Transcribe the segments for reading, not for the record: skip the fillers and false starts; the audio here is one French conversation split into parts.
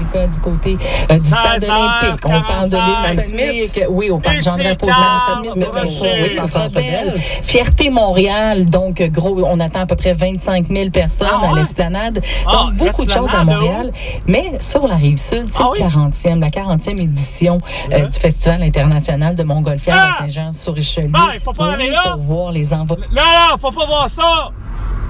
Lucas, du côté du stade olympique. On parle de l'île Saint-Michel. Oui, au parc Jean-Drapeau. Oui, ça sera belle. Fierté Montréal. Donc, gros, on attend à peu près 25 000 personnes à l'Esplanade. Donc, beaucoup de choses à Montréal. Mais sur la Rive-Sud, c'est la 40e édition du Festival international de Montgolfière à Saint-Jean-sur-Richelieu. Il faut pas aller là. Pour voir les envois. Non, faut pas voir ça.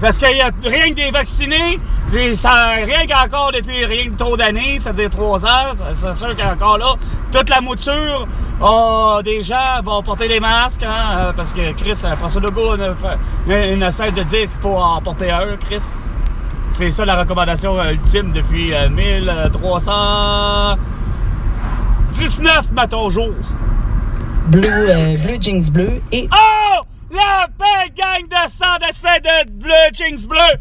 Parce qu'il y a rien que des vaccinés, rien qu'encore depuis rien que trop d'années, c'est-à-dire 3 heures, c'est sûr qu'encore là, toute la mouture, des gens vont porter des masques, parce que François Legault ne cesse de dire qu'il faut en porter un, Chris. C'est ça la recommandation ultime depuis 1319, mettons, jour. Bleu jeans bleu et... Oh! La belle gang de sang de bleu jeans bleu!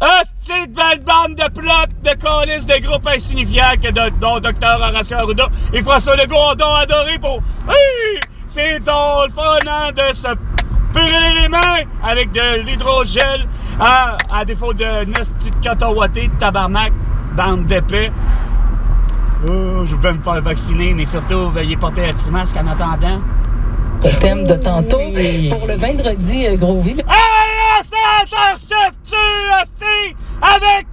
Hostie de belle bande de plots, de colis, de groupes insignifiants dont Dr Horacio Arruda et François Legault ont adoré pour... Hey! C'est ton le fun de se purger les mains avec de l'hydrogel à défaut de nasty de coton ouaté, de tabarnak, bande d'épais. Je vais me faire vacciner, mais surtout, veuillez porter un petit masque en attendant. Au thème de tantôt, pour le vendredi, Grosville. Hey, ça chef-tu, hostie, avec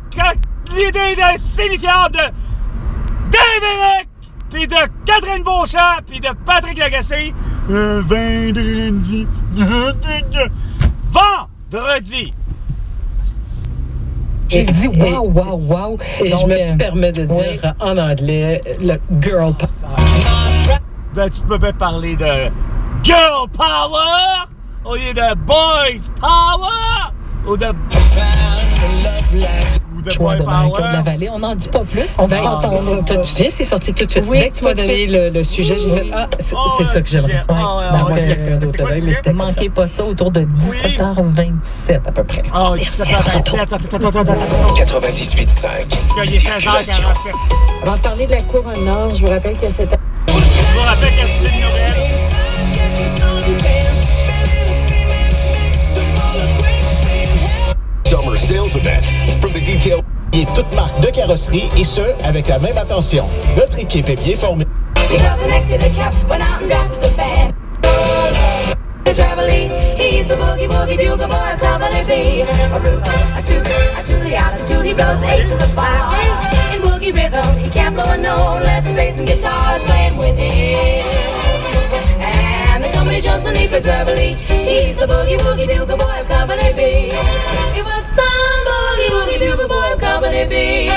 l'idée de signifiante de Dave Eric, puis de Catherine Beauchamp, puis de Patrick Lagacé. Vendredi. Vendredi. J'ai dit wow. Et donc, je me permets de dire en anglais le girl power. Tu peux bien parler de girl power au lieu de boys power ou de choix de Marie-Claude Lavallée. On n'en dit pas plus. On va l'entendre. Tu te souviens, c'est sorti tout de suite. Oui, dès que tu m'as donné le sujet, j'ai fait c'est ça que j'aimerais. Quelqu'un d'autre là, mais c'était manquez pas ça autour de 17h27 à peu près. 17h27. 98.5. Il est 16h47. Avant de parler de la Couronne Nord, je vous rappelle que c'est... Je vous rappelle que c'est une nouvelle. Summer Sales Event. From the detail. Et toute marque de carrosserie, et ce, avec la même attention. Notre équipe est bien formée. He's the boogie woogie bugle boy of Company B. A tootie out a tootie blows 8 to the 5. In boogie rhythm, he can't blow a note unless the bass and guitar is playing with him. And the company Johnson, he plays reveille. He's the boogie woogie bugle boy of Company B. It was some boogie woogie bugle boy of Company B.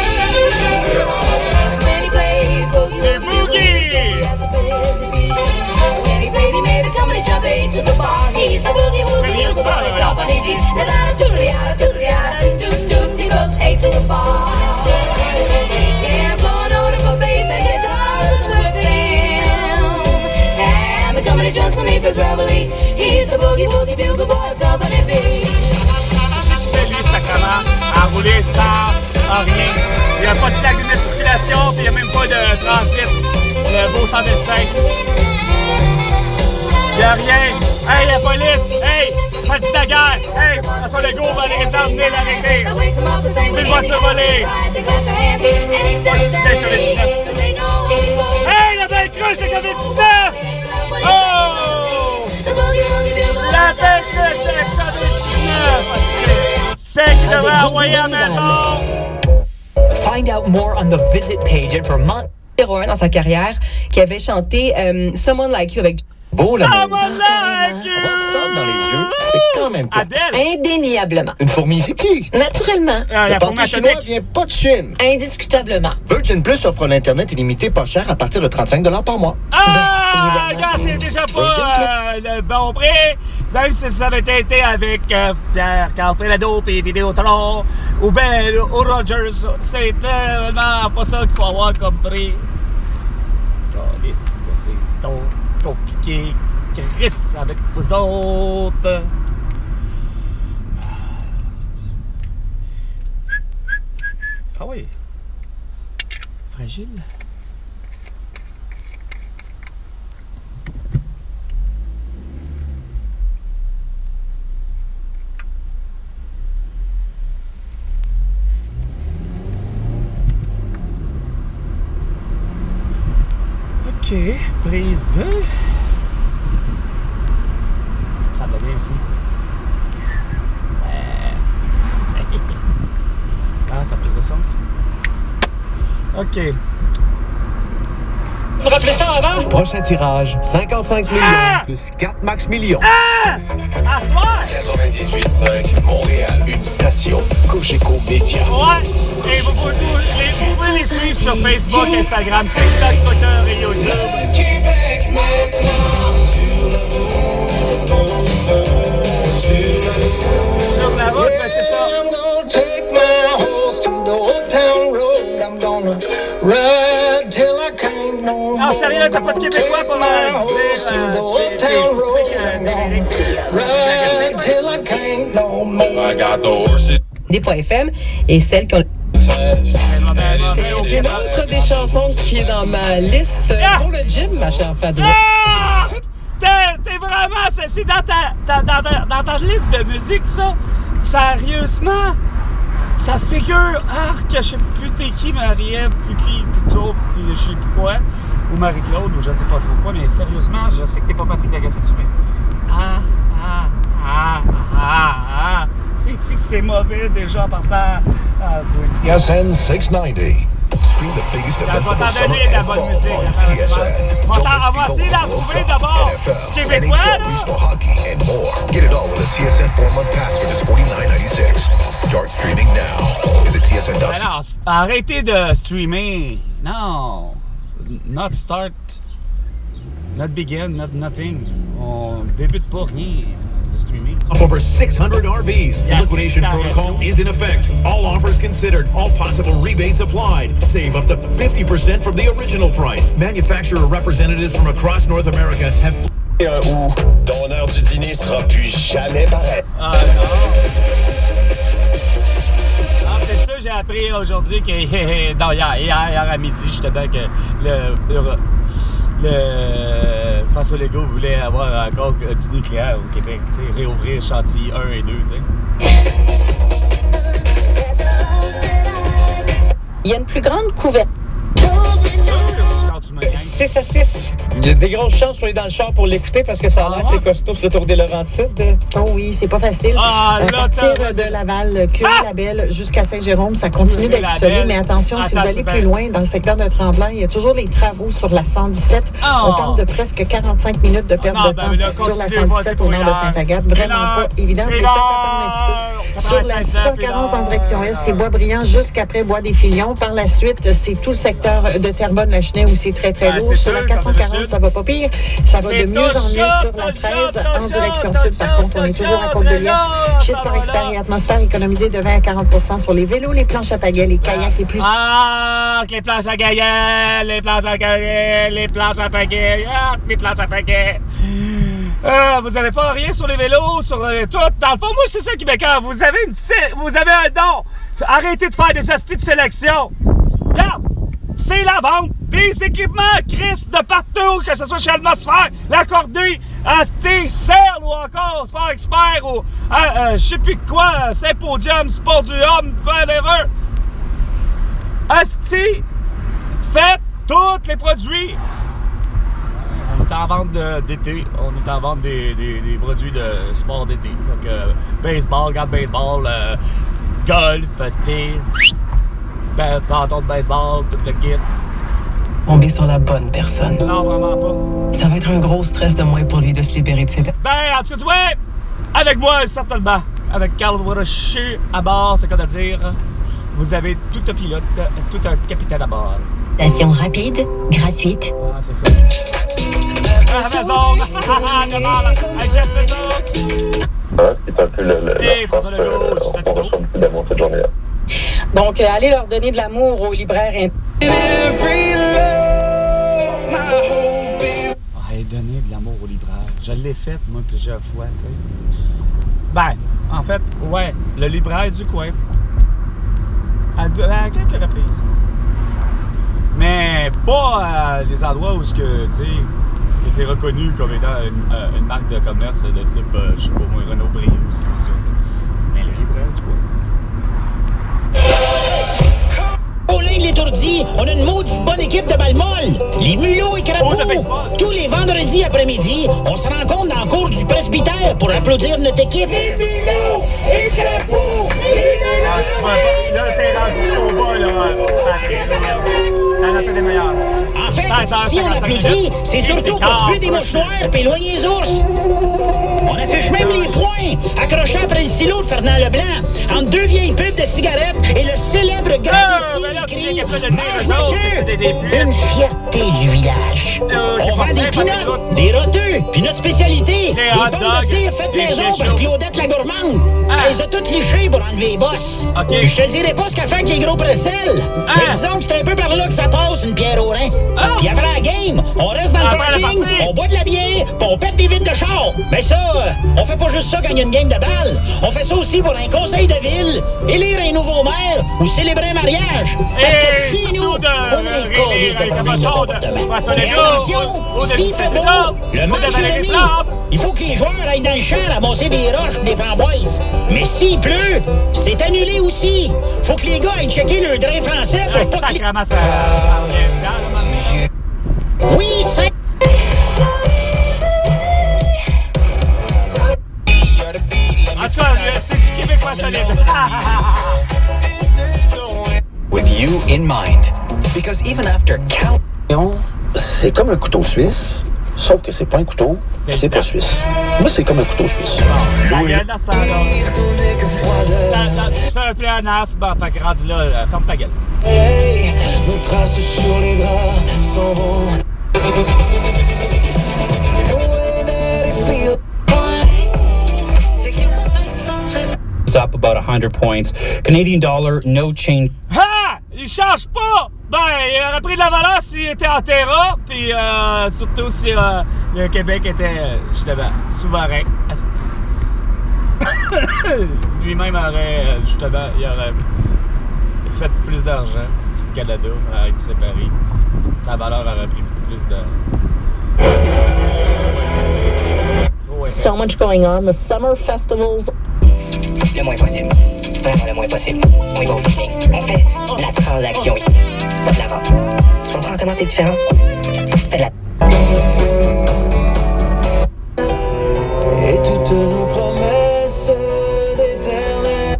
And he plays boogie woogie bugle boy. When he played, he made the company jump 8 to the bar. He's the boogie woogie bugle boy of Company B. And out of toodly out of toodly out of toot toot, he goes 8 to the bar. Yeah, blowing on for bass and guitars with him. And the company Johnson, he plays reveille. He's the boogie woogie bugle boy of Company B. C'est lui, sacrément, à rouler sans rien. Il n'y a pas de plaque d'immatriculation, puis il n'y a même pas de transit. Le beau 125. Il n'y a rien. Hey, la police! Hey! Ça dit la guerre! Hey! François Legault va aller venir l'arrêter! C'est une voiture volée! Hey! La belle cruche de COVID-19! Oh! La belle cruche de COVID-19! C'est qui devrait envoyer à la maison! Find out more on the visit page and for months. Numéro 1 dans sa carrière, qui avait chanté Someone Like You avec Beau l'amour. Someone like you! Avoir du sable dans les yeux, c'est quand même pas. Adèle! indéniablement. Une fourmi, c'est petit. Naturellement. Le pâté chinois vient pas de Chine. Indiscutablement. Virgin Plus offre l'Internet illimité pas cher à partir de 35 $ par mois. Ah! Regarde, c'est déjà pas le bon prix. Même si ça avait été avec Pierre Carpelado et Vidéotron ou bien au Rogers, c'est tellement pas ça qu'il faut avoir comme prix. C'est donc compliqué. Chris avec vous autres. Ah oui. Fragile. OK, prise 2. Ça va bien aussi. Ah, ça a plus de sens. OK. Rappelez ça avant? Prochain tirage, 55 millions plus 4 max millions. À soir! 98.5 Montréal, une station Cogeco Média. Ouais! Et vous pouvez les suivre sur Facebook, Instagram, TikTok, Twitter et YouTube. Sur la route, ben c'est ça. Non, sérieux, t'as pas de Québécois pour dire t'es Des.fm et celle qu'on... C'est une autre des chansons qui est dans ma liste pour le gym, ma chère Fado. Ah! T'es vraiment... C'est dans ta liste de musique, ça. Sérieusement. Ça figure... que je sais plus t'es qui, Marie-Ève, plutôt, je sais plus quoi. Ou Marie-Claude, ou je ne sais pas trop quoi. Mais sérieusement, je sais que t'es pas Patrick Lagacé-Dubé. C'est mauvais déjà en partant. TSN 690. Stream the biggest events of the summer and fall on TSN. On va essayer d'en trouver d'abord du Québécois, là. Regional hockey and more. Get it all with a TSN 4-month pass for just $49.96. Start streaming now. Visit TSN.ca. Alors, arrêtez de streamer. Non. Not start. Not begin. Not nothing. On débute pas rien. Streaming. Of over 600 RVs. The liquidation protocol is in effect. All offers considered. All possible rebates applied. Save up to 50% from the original price. Manufacturer representatives from across North America have... Où ton heure du dîner sera plus jamais pareil. Ah non. Non, c'est ça, j'ai appris aujourd'hui que... non, hier à midi, j'étais bien que François Legault voulait avoir encore du nucléaire au Québec, réouvrir Chantilly 1 et 2, tu sais. Il y a une plus grande couverture. 6 à 6. Il y a des grosses chances pour aller dans le char pour l'écouter parce que ça a l'air assez costaud sur le Tour des Laurentides. Oh oui, c'est pas facile. À partir de Laval, Curie-Labelle jusqu'à Saint-Jérôme, ça continue d'être isolé. Mais attention, si vous allez plus loin dans le secteur de Tremblant, il y a toujours les travaux sur la 117. On parle de presque 45 minutes de perte de temps sur la 117 au nord de Sainte-Agathe. Vraiment pas évident. Peut-être attendre un petit peu. Sur la 140 en direction est, c'est Boisbriand jusqu'après Bois-des-Filions. Par la suite, c'est tout le secteur de Terrebonne-Lachenay où c'est très lourd. Sur la 440, ça va pas pire. Ça va de mieux en mieux sur la 13 en direction sud. Par contre, on est toujours à Côte-de-Liesse. Schiste par expert et atmosphère économisée de 20 à 40% sur les vélos, les planches à pagaie, les kayaks et plus. Les planches à pagaie, les planches à pagaie, les planches à pagaie, les planches à pagaie. Vous avez pas rien sur les vélos, sur tout. Dans le fond, moi, c'est ça qui m'écoeure. Vous avez un don. Arrêtez de faire des astis de sélection. Regarde, c'est la vente des équipements Chris de partout, que ce soit chez Atmosphère, l'Accordé, Asti, Cell ou encore Sport Expert ou je sais plus quoi, Symposium, Sport du Homme, whatever. Asti, faites tous les produits. On est en vente d'été, on est en vente des produits de sport d'été. Donc, baseball, garde baseball, golf, bâton de baseball, tout le kit. Tomber sur la bonne personne. Non, vraiment pas. Ça va être un gros stress de moins pour lui de se libérer de ses têtes. En tout cas, tu vois, avec moi, certainement. Avec Carl Warachu à bord, c'est quoi de dire. Vous avez tout un pilote, tout un capitaine à bord. Station rapide, gratuite. Ah, c'est ça. Amazon! Avec Jeff Bezos! C'est un peu Hey, François Legault, on reçoit beaucoup d'amour cette journée-là. Donc, allez leur donner de l'amour aux libraires. Donner de l'amour aux libraires. Je l'ai fait, moi, plusieurs fois, tu sais. En fait, ouais, le libraire du coin. À quelques reprises. Mais pas à des endroits où c'est reconnu comme étant une marque de commerce de type, je sais pas moi, Renaud Bré ou ça, tu sais. Mais le libraire du coin. de l'Étourdi, on a une maudite bonne équipe de balle molle. Les mulots et crapauds. Tous les vendredis après-midi, on se rencontre dans la cour du presbytère pour applaudir notre équipe. Les mulots et crapauds! Là, t'es rendu au bas, là. T'en as fait des meilleurs. En fait, si on applaudit, c'est surtout pour tuer des mouches noires et éloigner les ours. On affiche même les points accrochés après le silo de Fernand Leblanc entre deux vieilles pubs de cigarettes et le célèbre graffiti écrit « Mange le cul », une fierté du village. On vend des pinottes, des roteux, puis notre spécialité, des pommes de tir faites maison par Claudette la gourmande. Elle les a toutes lichées pour enlever les bosses. Puis je te dirai pas ce qu'elle fait avec les gros pressels. Mais disons que c'est un peu par là que ça passe une pierre au rein. Puis après la game, on reste dans le parking, on boit de la bière, puis on pète des vitres de char. Mais ça, on fait pas juste ça quand il y a une game de balle. On fait ça aussi pour un conseil de ville, élire un nouveau maire ou célébrer un mariage. Parce que chez nous, on est collés de problèmes de comportement. Mais attention, s'il fait beau, le match est remis. Il faut que les joueurs aillent dans le champ ramasser des roches et des framboises. Mais s'il pleut, c'est annulé aussi. Faut que les gars aillent checker le drain français pour pas que... Oui, c'est... En tout cas, c'est du Québécois solide. With you in mind. Because even after count... C'est comme un couteau suisse, sauf que c'est pas un couteau, c'est pas suisse. Moi, c'est comme un couteau suisse. La gueule dans ce temps-là. Tu fais un pléonasme, bon, fait que rendu là, ferme ta gueule. Hey, nos traces sur les draps s'en vont. Up about 100 points. Canadian dollar, no change. Ha! Il change pas! Ben, il aurait pris de la valeur s'il était en terra, puis surtout si le Québec était, justement, souverain. Asti. Lui-même aurait, justement, il aurait fait plus d'argent. Si le Canada aurait été séparé, sa valeur aurait pris plus de... So much going on. The summer festivals. Le moins possible. Vraiment le moins possible. On y va au feeling. On fait la transaction ici. Pas de la vente. Tu comprends comment c'est différent? Fais de la... Et toutes nos promesses d'éternel.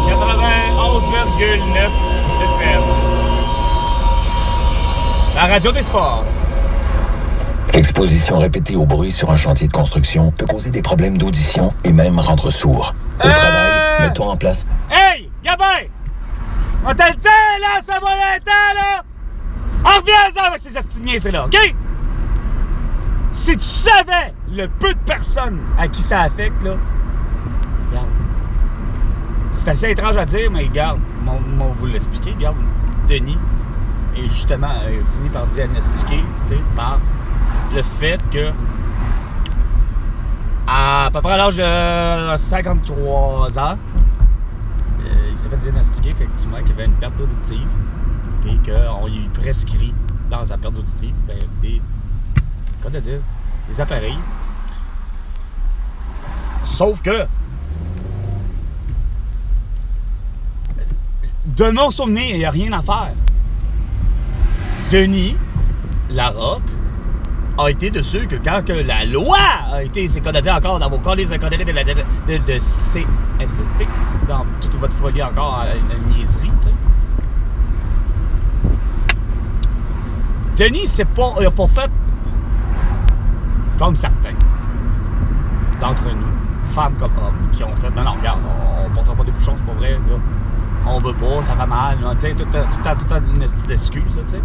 91,9 FM. La radio des sports. Exposition répétée au bruit sur un chantier de construction peut causer des problèmes d'audition et même rendre sourd. Au travail, mettons en place... Hey, Gabin! On te le dit, là, ça va être là! En reviens-en avec ces astiniers, c'est là, OK? Si tu savais le peu de personnes à qui ça affecte, là, regarde. C'est assez étrange à dire, mais regarde, on va vous l'expliquer, regarde. Denis est justement fini par diagnostiquer, tu sais, par le fait que à peu près à l'âge de 53 ans, il s'est fait diagnostiquer effectivement qu'il avait une perte auditive et qu'on lui prescrit dans sa perte auditive des appareils. Sauf que de mon souvenir, il n'y a rien à faire. Denis Larocque a été de ceux que quand que la loi a été, c'est qu'on a dit encore dans vos calices de conneries de CSST, dans toute votre folie encore à la niaiserie, tu sais. Denis, il n'a pas fait comme certains d'entre nous, femmes comme hommes, qui ont fait, non, regarde, on ne portera pas des bouchons, c'est pas vrai, là. On veut pas, ça va mal, tu sais, tout une petite excuse, tu sais.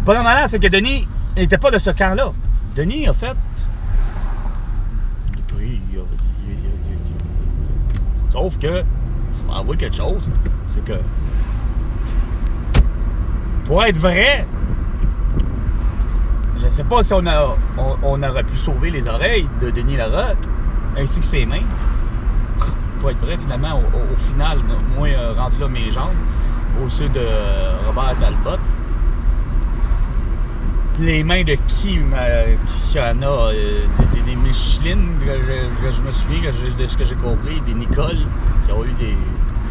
Pas normal, c'est que Denis n'était pas de ce camp-là. Denis a fait... Sauf que, je vais avouer quelque chose, c'est que pour être vrai, je ne sais pas si on aurait pu sauver les oreilles de Denis Larocque, ainsi que ses mains. Pour être vrai, finalement, au final, moi, rendu là mes jambes, au sud de Robert Talbot, les mains de qui en a? Des Michelin, que je me souviens, de ce que j'ai compris, des Nicole, qui ont eu des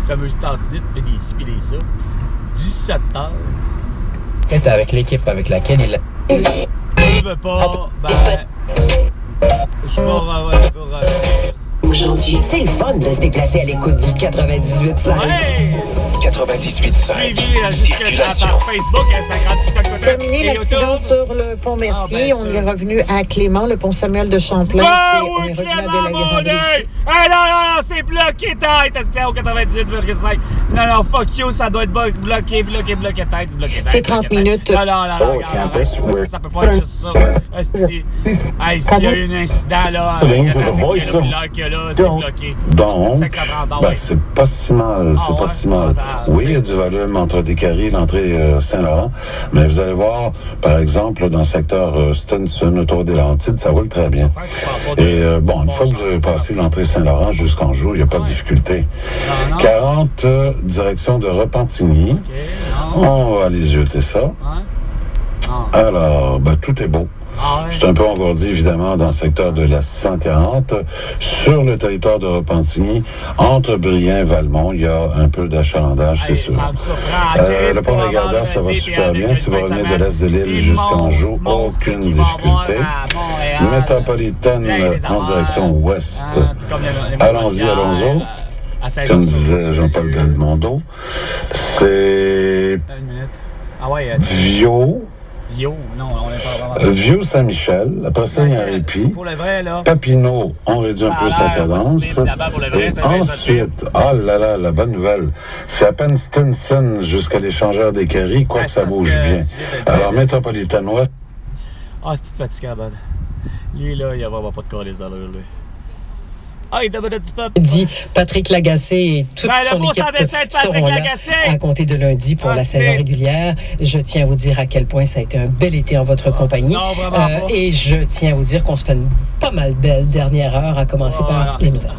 fameuses tendinites, puis des ci, puis des ça. 17 heures. Et avec l'équipe avec laquelle il a... Je veux pas, je vais revenir. Aujourd'hui, c'est le fun de se déplacer à l'écoute du 98.5. Ouais! 98.5. Suivi jusqu'à par Facebook, Instagram, TikTok, Twitter. Terminé l'accident sur le pont Mercier. On est revenu à Clément, le pont Samuel de Champlain. On est revenu à Delaguerre aussi. Hey, non, c'est bloqué tête, c'était au 98,5. Non, fuck you, ça doit être bloqué tête. C'est 30 minutes. Non, regarde, ça peut pas être juste ça. Hey, s'il y a eu un incident, là, avec le trafic, là, c'est bloqué. Donc, c'est pas si mal. Ah, c'est pas si mal. Oui, il y a du volume entre Descaries et l'entrée Saint-Laurent, mais vous allez voir, par exemple, dans le secteur Stinson, autour des Laurentides, ça roule très bien. Et bon, une fois que vous avez passé l'entrée Saint-Laurent jusqu'Anjou, il n'y a pas de difficulté. 40, direction de Repentigny. On va aller jeter ça. Alors, tout est beau. C'est un peu engourdi, évidemment, dans le secteur de la 640. Sur le territoire de Repentigny, entre Briand et Valmont, il y a un peu d'achalandage, c'est sûr. Le pont de Gardeur, ça va super bien. Si vous revenez de l'est de l'île jusqu'Anjou, aucune difficulté. Métropolitaine en direction ouest. Allons-y. Comme disait Jean-Paul Belmondo, c'est Vieux, non, on n'est pas vraiment. Vieux Saint-Michel, après ça, il y a Répi. Pour le vrai, là. Papineau, on réduit un peu sa cadence. Et ensuite, la bonne nouvelle, c'est à peine Stinson jusqu'à l'échangeur des Caries, quoi que ça bouge bien. Alors, Métropolitaine Ouest. C'est fatiguant, bad. Lui, là, il n'y a vraiment pas de calice dans l'heure, lui. Dit Patrick Lagacé et toute son équipe seront là à compter de lundi pour la saison régulière. Je tiens à vous dire à quel point ça a été un bel été en votre compagnie. Et je tiens à vous dire qu'on se fait une pas mal belle dernière heure, à commencer par les nouvelles.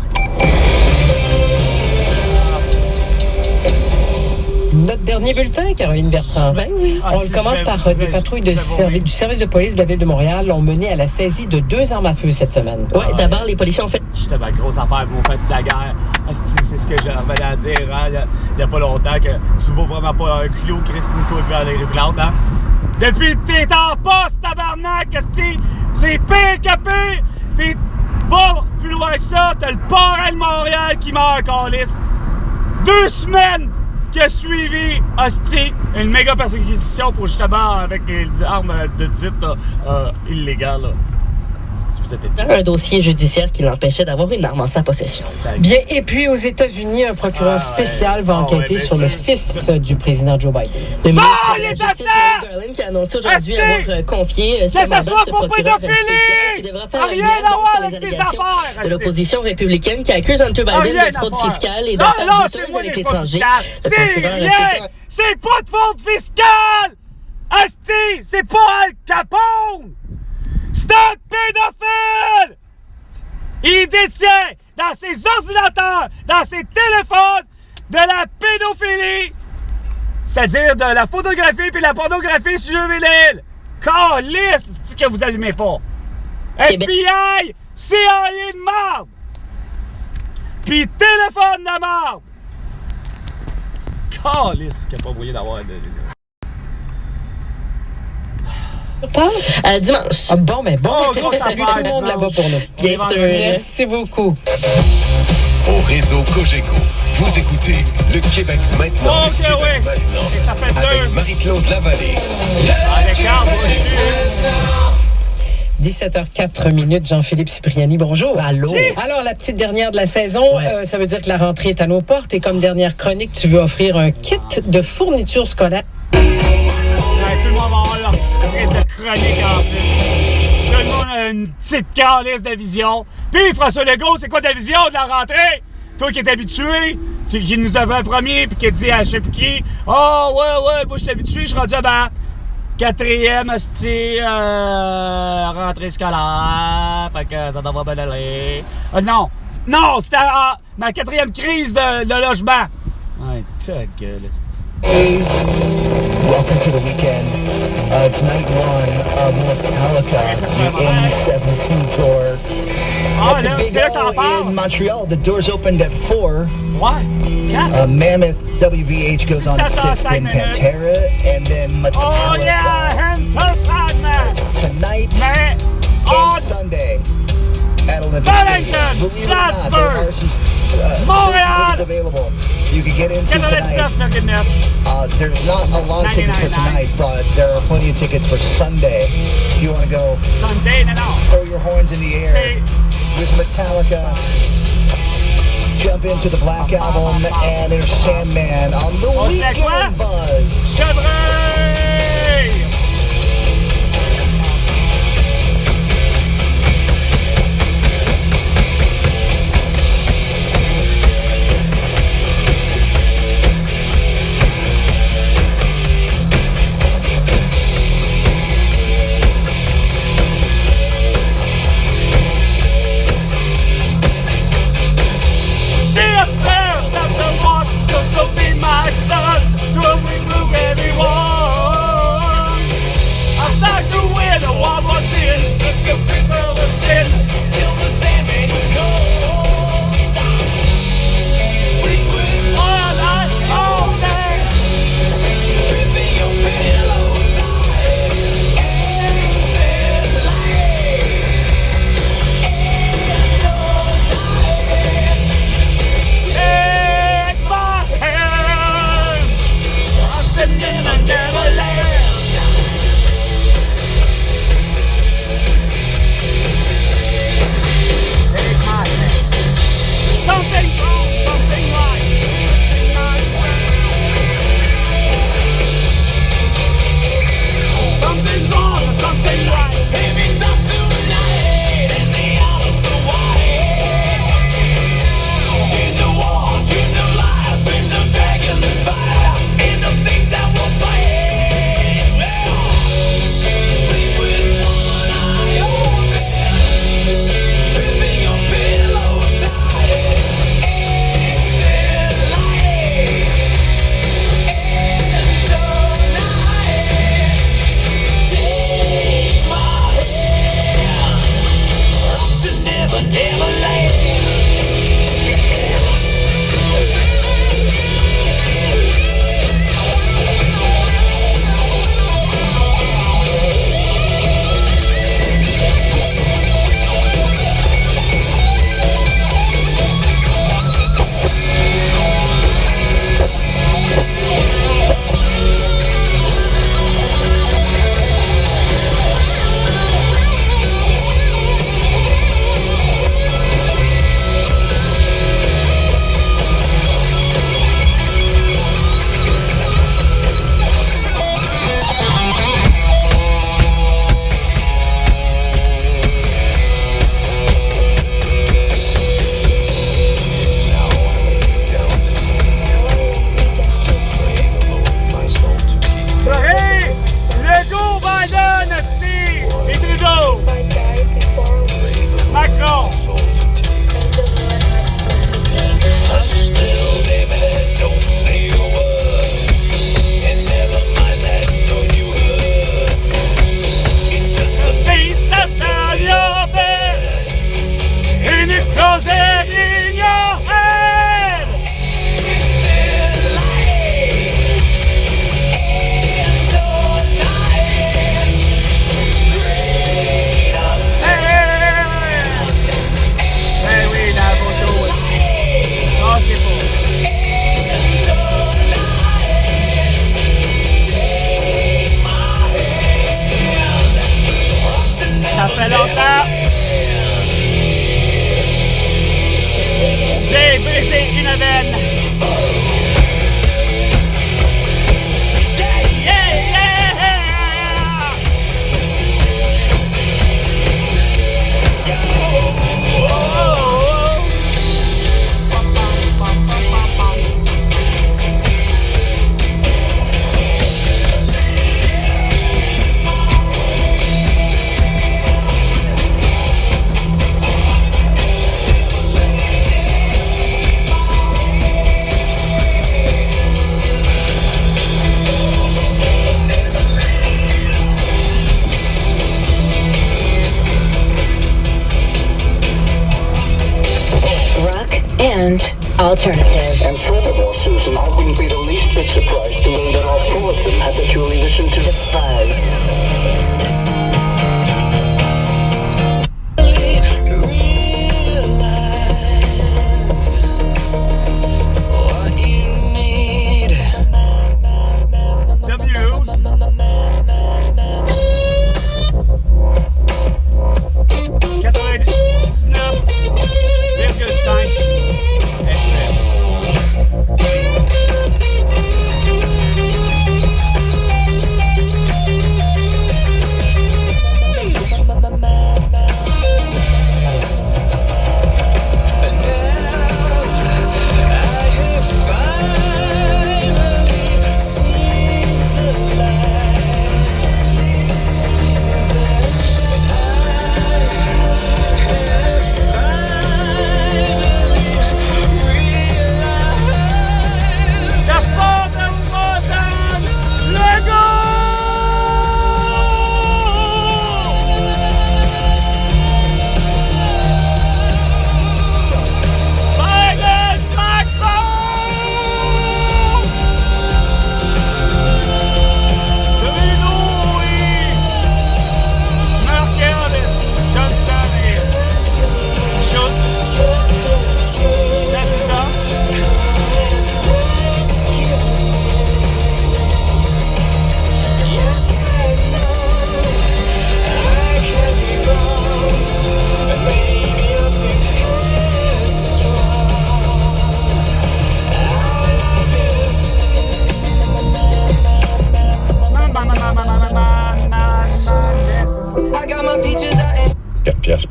Notre dernier bulletin, Caroline Bertrand. Ben oui. On le commence par des patrouilles du service de police de la Ville de Montréal ont mené à la saisie de 2 armes à feu cette semaine. Oui, d'abord, les policiers ont fait... J'étais ma grosse affaire, vous faites de la guerre. C'est ce que j'avais à dire, il n'y a pas longtemps, que tu vaux vraiment pas un clou, Christine, toi, vers les plantes, hein. Depuis que t'es en poste, tabarnak, c'est pire que pire. Pis va plus loin que ça, t'as le parrain de Montréal qui meurt, câlisse. 2 semaines qui a suivi, hostie, une méga persécution pour justement avec des armes de titre illégales. Là. Un dossier judiciaire qui l'empêchait d'avoir une arme en sa possession. Bien, et puis aux États-Unis, un procureur spécial va enquêter sur le fils du président Joe Biden. Le ministre de la Justice, Merrick Garland, qui a annoncé aujourd'hui avoir confié ce mandat de ce procureur spécial qui devra faire la lumière sur les allégations de l'opposition républicaine qui accuse Hunter Biden de fraude fiscale et d'affaires douteuses avec l'étranger. C'est pas de fraude fiscale! Asti, c'est pas Al Capone! C'est un pédophile! Il détient dans ses ordinateurs, dans ses téléphones, de la pédophilie, c'est-à-dire de la photographie puis de la pornographie sur juvénile. Calisse, c'est que vous allumez pas. FBI, CIA de marde, puis téléphone de marde. Calisse, qu'il n'y a pas moyen d'avoir de... Dimanche. Bon, salut tout le monde là-bas pour nous. Bien sûr. Merci beaucoup. Au réseau Cogeco, vous écoutez le Québec maintenant. Ok, oui. Maintenant, ça fait dur. avec Marie-Claude Lavallée. Avec Arbre 17h04, Jean-Philippe Cipriani, bonjour. Allô. Alors, la petite dernière de la saison, ça veut dire que la rentrée est à nos portes et comme dernière chronique, tu veux offrir un kit de fournitures scolaires. Tout le monde va avoir leur petite crise de chronique en plus. Tout le monde a une petite calice de vision. Puis François Legault, c'est quoi ta vision de la rentrée? Toi qui es habitué, qui nous avait promis, puis qui a dit à je sais plus qui, ouais, moi je suis habitué, je suis rendu à ma 4e rentrée scolaire, fait que ça devrait bien aller. Non, c'était ma 4e crise de logement. Ouais, ta gueule, Welcome to the weekend. Night one of Metallica, the M7 tour. At the Big O in Montreal, the doors opened at 4. Why? Mammoth WVH goes on at 6, then Pantera, and then Metallica. Oh yeah, tonight and Sunday at Olympic Stadium. Believe it or not, there are some tickets available. You can get into tonight. There's not a lot of tickets for tonight, but there are plenty of tickets for Sunday. If you want to go throw your horns in the air with Metallica, jump into the Black Album and Enter Sandman on the Weekend Buzz. My son, throwing through everyone. I'd like to win a war was in, let's go fix all the sin till the Sandman goes. Sleep with all night, all day. Ripping your pillow tight. Exit light. Take my hand. Neverland. Take my hand. Something wrong, something right. Something's wrong, something right. Baby, not tonight. And the hours so wide. Dreams of war, dreams of lies, dreams of dragging this fire. And the things that will fight. Sleep with one eye open. Ripping your pillow tight. Exit light. And tonight. Take my hand. Off to Neverland. Macron. Still, baby, don't say a word. And never mind that, know you heard. It's just the piece under your bed. And it closes in your head. Exit light. And tonight. Great upset. Eh oui, la photo aussi. Oh, je sais pas. Ça fait longtemps. J'ai brisé une veine. Yeah, yeah, yeah. Oh, oh, oh. alternative. And furthermore, Susan, I wouldn't be the least bit surprised to learn that all four of them habitually listen to The Buzz.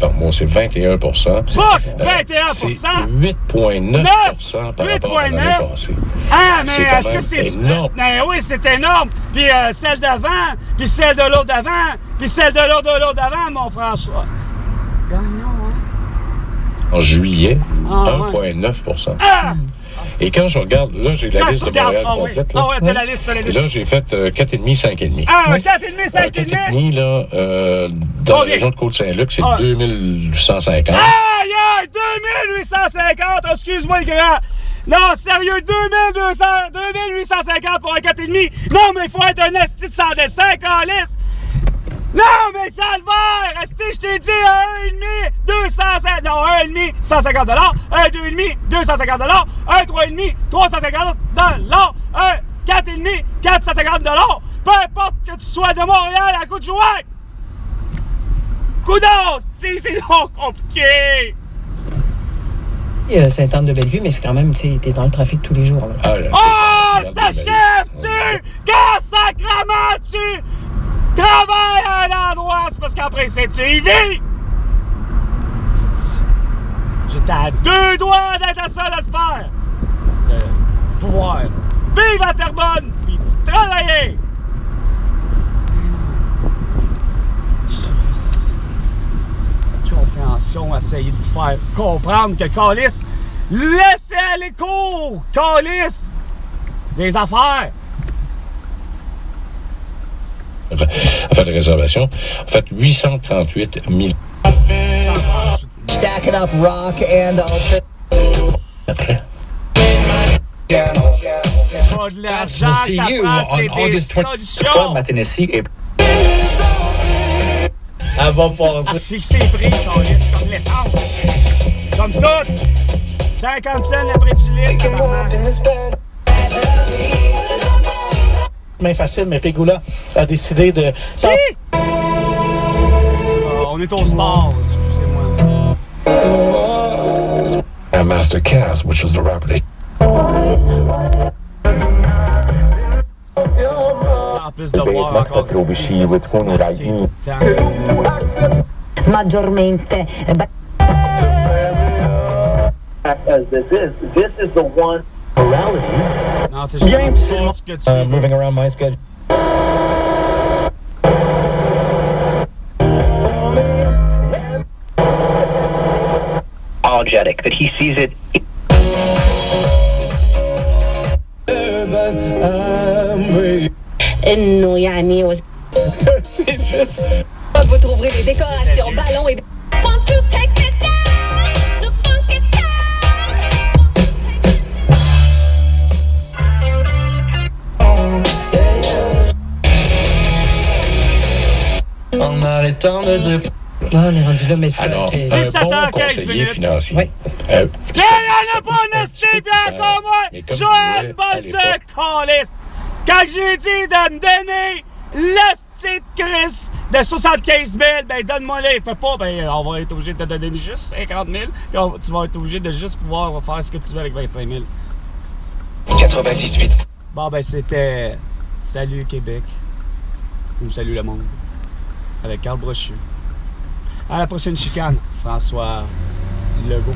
Par mois, c'est 21 Fuck! 21 c'est 8,9 par rapport à l'année passée. Ah, mais est-ce que c'est énorme? Mais oui, c'est énorme. Puis celle d'avant, puis celle de l'autre d'avant, puis celle de l'autre d'avant, mon François. Gagnons, hein? En juillet, 1,9 Ah! Et quand je regarde, là, j'ai la liste de Montréal complète. Ah oui, t'as la liste, Et là, j'ai fait 4,5, 5,5. Ah, 4,5, 5,5? 4,5, là, dans la région de Côte-Saint-Luc, c'est 2850. Aïe, aïe, 2850, excuse-moi le grand. Non, sérieux, 2850 pour un 4,5. Non, mais il faut être un esti de sans dessin, calice. Non, mais calvaire! Restez, je t'ai dit 1,5, 250, non, 1,5, 150 $, 1, 2,5, 250 $, 1, 3,5, 350 $, 1, 4,5, 450 $. Peu importe que tu sois de Montréal à coup de jouet! Coudos! C'est donc compliqué! Sainte-Anne-de-Bellevue, mais c'est quand même, tu sais, t'es dans le trafic tous les jours. Là. Oh! T'achèves-tu? Quand sacrement tu travailles à un endroit, c'est parce qu'après c'est tu y vis! J'étais à 2 doigts d'être la seule à le faire! De pouvoir vivre à Terrebonne, puis travailler! Compréhension, essayer de vous faire comprendre que Calice, laissez aller court! Calice! Des affaires! En fait, de réservation, en fait, 838 000. Stack it up, rock and Après. C'est pas de l'argent, ça prend, c'est des solutions! Ma Tennessee est... Elle va passer. Fixer les prix, Calice, comme l'essence. Comme tout! 50 cents le prix du litre. Main facile, mais Pegula a décidé de... Qui? On est au sport, excusez-moi. And Master Cass, which was the rapper. En plus de voir encore Maggiormente. This is the one. Non, c'est juste pas ce que tu veux. Moving around my schedule. Apologetic that he sees it. إنه يعني C'est juste... Vous trouverez des décorations, ballons et... Want to take it down, to funk it down. En arrêtant de dire... Non, on est rendu là, mais c'est... Alors, un bon conseiller financier. Oui. Mais il n'y en a pas un esti, puis encore moins! Joël Bolduc, Callis! Quand j'ai dit de me donner l'esti de Chris de 75 000, ben donne-moi-le. Fais pas, ben on va être obligé de te donner juste 50 000, puis tu vas être obligé de juste pouvoir faire ce que tu veux avec 25 000. 98. Bon, ben c'était Salut Québec. Ou Salut le monde. Avec Carl Brochu. À la prochaine chicane, François Legault.